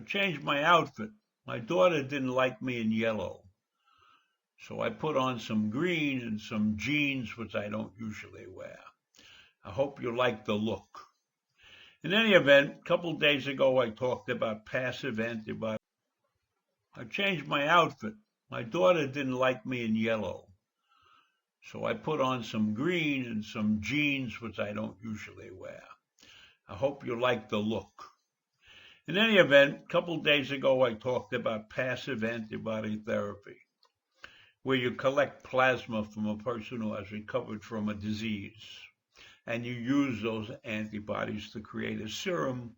changed my outfit. My daughter didn't like me in yellow, so I put on some green and some jeans, which I don't usually wear. I hope you like the look. In any event, a couple days ago I talked about passive antibody. I changed my outfit. My daughter didn't like me in yellow, so I put on some green and some jeans, which I don't usually wear. I hope you like the look. In any event, a couple days ago I talked about passive antibody therapy, where you collect plasma from a person who has recovered from a disease, and you use those antibodies to create a serum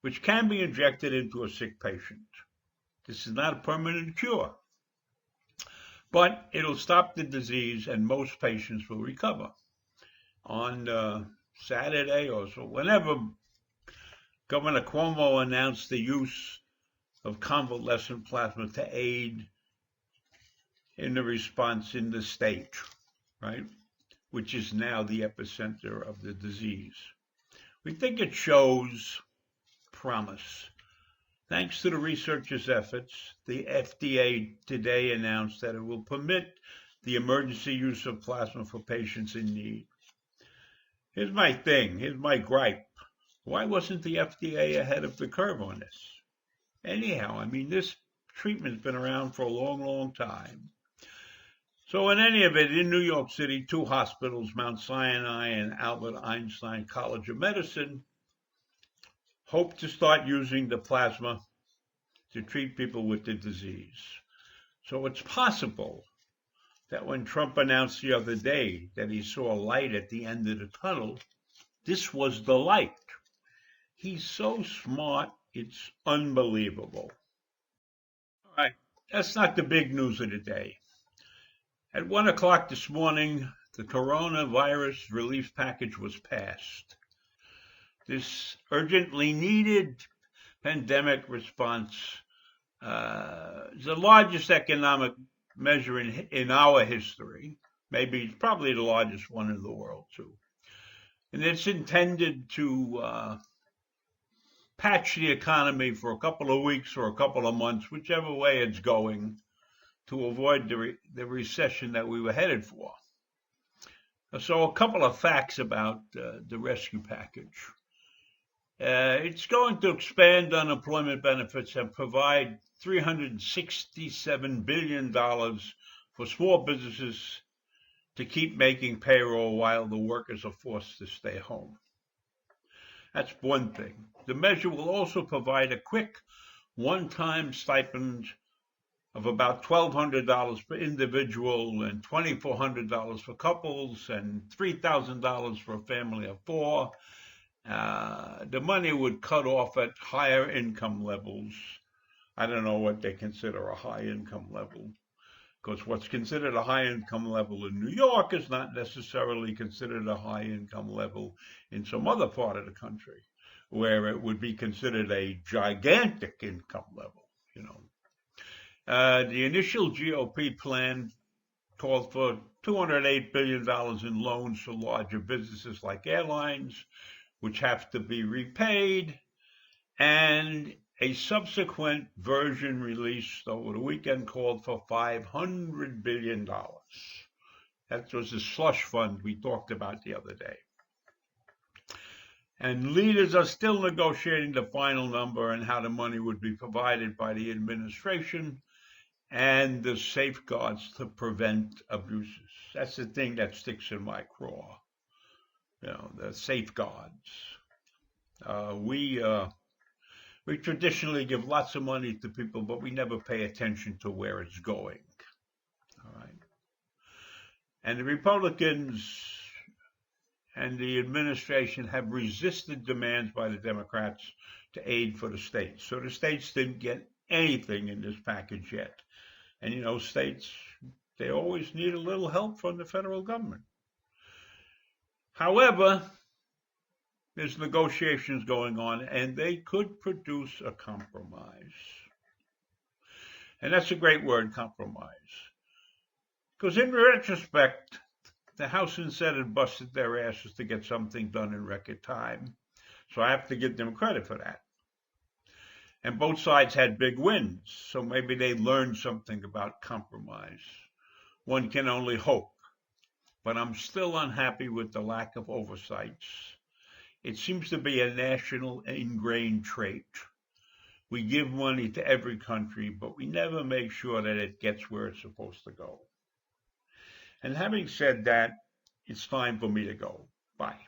which can be injected into a sick patient. This is not a permanent cure, but it'll stop the disease and most patients will recover. On Saturday or so, whenever Governor Cuomo announced the use of convalescent plasma to aid in the response in the state, right, which is now the epicenter of the disease. We think it shows promise. Thanks to the researchers' efforts, the FDA today announced that it will permit the emergency use of plasma for patients in need. Here's my thing, here's my gripe. Why wasn't the FDA ahead of the curve on this? Anyhow, I mean, this treatment's been around for a long, long time. So in any event, in New York City, two hospitals, Mount Sinai and Albert Einstein College of Medicine, hope to start using the plasma to treat people with the disease. So it's possible that when Trump announced the other day that he saw a light at the end of the tunnel, this was the light. He's so smart, it's unbelievable. All right, that's not the big news of the day. At 1 o'clock this morning, the coronavirus relief package was passed. This urgently needed pandemic response is the largest economic measure in our history. Maybe it's probably the largest one in the world, too. And it's intended to patch the economy for a couple of weeks or a couple of months, whichever way it's going, to avoid the recession that we were headed for. So a couple of facts about the rescue package. It's going to expand unemployment benefits and provide $367 billion for small businesses to keep making payroll while the workers are forced to stay home. That's one thing. The measure will also provide a quick one-time stipend of about $1,200 per individual and $2,400 for couples and $3,000 for a family of four. The money would cut off at higher income levels. I don't know what they consider a high income level, because what's considered a high income level in New York is not necessarily considered a high income level in some other part of the country, where it would be considered a gigantic income level, you know. The initial GOP plan called for $208 billion in loans to larger businesses like airlines, which have to be repaid, and a subsequent version released over the weekend called for $500 billion. That was the slush fund we talked about the other day. And leaders are still negotiating the final number and how the money would be provided by the administration and the safeguards to prevent abuses. That's the thing that sticks in my craw, you know, the safeguards. We traditionally give lots of money to people, but we never pay attention to where it's going. All right. And the Republicans and the administration have resisted demands by the Democrats to aid for the states. So the states didn't get anything in this package yet. And, you know, states, they always need a little help from the federal government. However, there's negotiations going on, and they could produce a compromise. And that's a great word, compromise. Because in retrospect, the House and Senate busted their asses to get something done in record time. So I have to give them credit for that. And both sides had big wins, so maybe they learned something about compromise. One can only hope, but I'm still unhappy with the lack of oversights. It seems to be a national ingrained trait. We give money to every country, but we never make sure that it gets where it's supposed to go. And having said that, it's time for me to go. Bye.